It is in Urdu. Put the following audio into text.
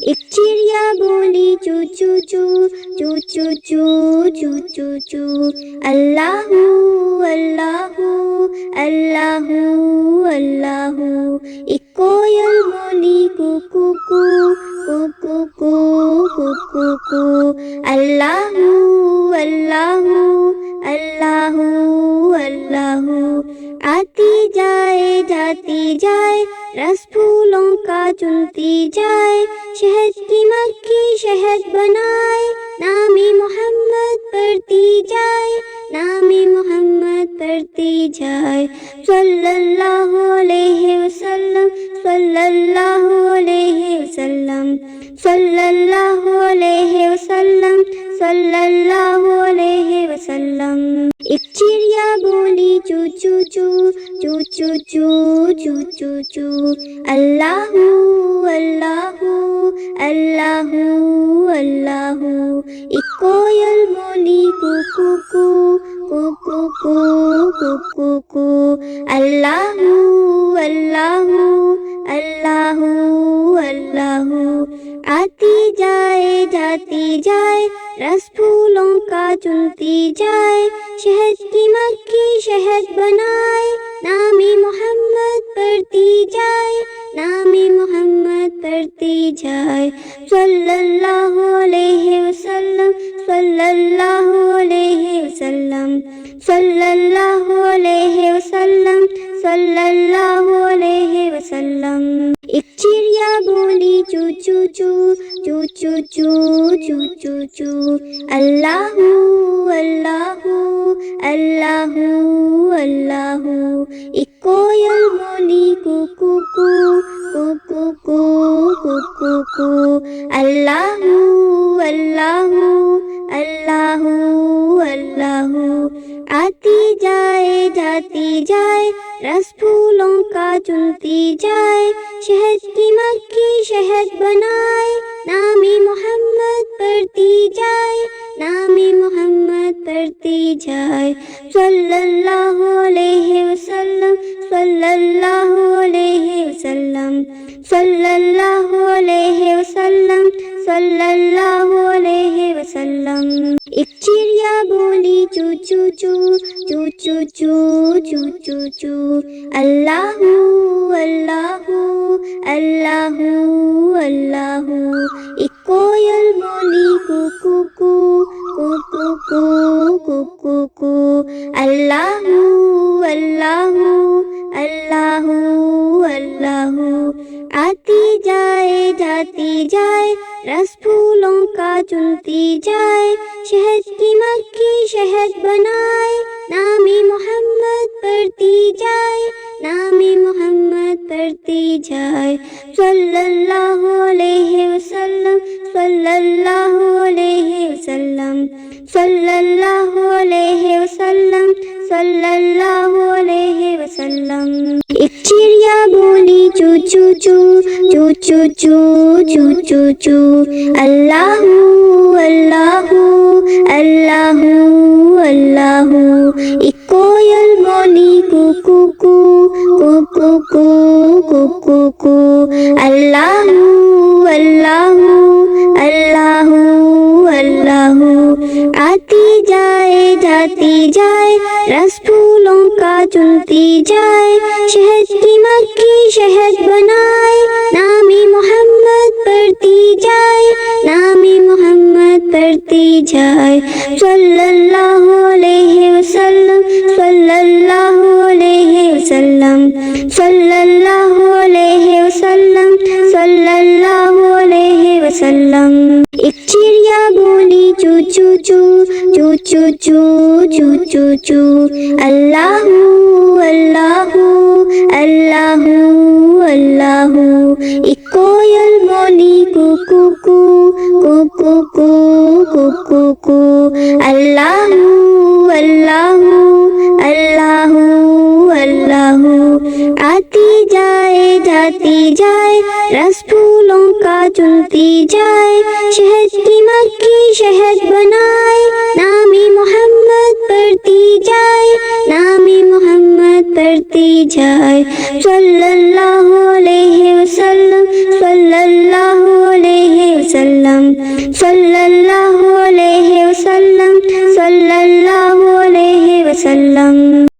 ایک چڑیا بولی چو چو چو چو چو چو چو چو چو، اللہ اللہ اللہ اللہ۔ ایک کوئل بولی کو کو کو کو کو کو کو کو کو، اللہ اللہ اللہ اللہ۔ آتی جائے جاتی جائے رس پھولوں کا چنتی جائے، شہد کی مکھی شہد بنائے، نام محمد پڑھتی جائے، نام محمد پڑھتی جائے، صلی اللہ علیہ وسلم صلی اللہ علیہ وسلم صلی اللہ علیہ وسلم صلی اللہ علیہ وسلم۔ ایک چڑیا بولی چو چو چو چو چو چو چو چو چو، اللہ اللہ اللہ اللہ۔ ایک کوئل بولی کو کو کو کو کو کو کو کو کو، اللہ اللہ اللہ اللہ۔ آتی جائے جاتی جائے رس پھولوں کا چنتی جائے، شہد کی مکھی شہد بنائے، نام محمد پڑھتی جائے، نام محمد پڑھتی جائے، صلی اللہ علیہ وسلم صلی اللہ علیہ وسلم صلی اللہ علیہ وسلم صلی اللہ علیہ وسلم۔ ایک چڑیا بولی چو چو چو چو چو چو چو چو چو، اللہ اللہ اللہ اللہ۔ ایک کوئل بولی کو کو کو کو کو کو کو کو کو، اللہ اللہ اللہ اللہ۔ آتی جائے جاتی جائے رس پھولوں کا چنتی جائے، شہد کی مکھی شہد بنائے، نام محمد پڑھتی جائے، نام محمد پڑھتی جائے، صلی اللہ علیہ وسلم صلی اللہ علیہ وسلم صلی اللہ علیہ وسلم صلی اللہ علیہ وسلم۔ ایک چڑیا بولی چو چو چو چو چو چو چو چو چو، اللہ اللہ اللہ اللہ۔ ایک کوئل بولی کو کو کو کو کو کو کو کو کو، اللہ اللہ اللہ اللہ۔ آتی جائے جاتی جائے رس پھولوں کا چنتی جائے، شہد کی مکھی شہد بنائے، نام محمد پڑھتی جائے، نام محمد پڑھتی جائے، صلی اللہ علیہ وسلم صلی اللہ علیہ وسلم صلی اللہ علیہ وسلم صلی اللہ علیہ وسلم۔ ایک چڑیا بولی چو چو چو چو چو چو چو چو چو، اللہ اللہ اللہ اللہ۔ ایک کوئل بولی کو کو کو کو کو کو کو کو کو، اللہ اللہ اللہ اللہ۔ آتی جائے جاتی جائے رس پھولوں کا چنتی جائے، شہد کی مکھی شہد بنائے، نام محمد پڑھتی جائے، نام محمد پڑھتی جائے، صلی اللہ علیہ وسلم صلی اللہ علیہ وسلم صلی اللہ علیہ وسلم صلی اللہ علیہ وسلم۔ ایک چڑیا بولی چو چو چو چو چو چو چو چو چو، اللہ اللہ اللہ اللہ۔ ایک کوئل بولی کو کو کو کو کو کو کو کو کو، اللہ اللہ اللہ اللہ۔ آتی جائے جاتی جائے رس پھولوں کا چنتی جائے، شہد کی مکھی شہد بنائے، نام محمد پڑھتی جائے، نام محمد پڑھتی جائے، صلی اللہ علیہ وسلم صلی اللہ علیہ sallallahu alaihi wasallam, sallallahu alaihi wasallam.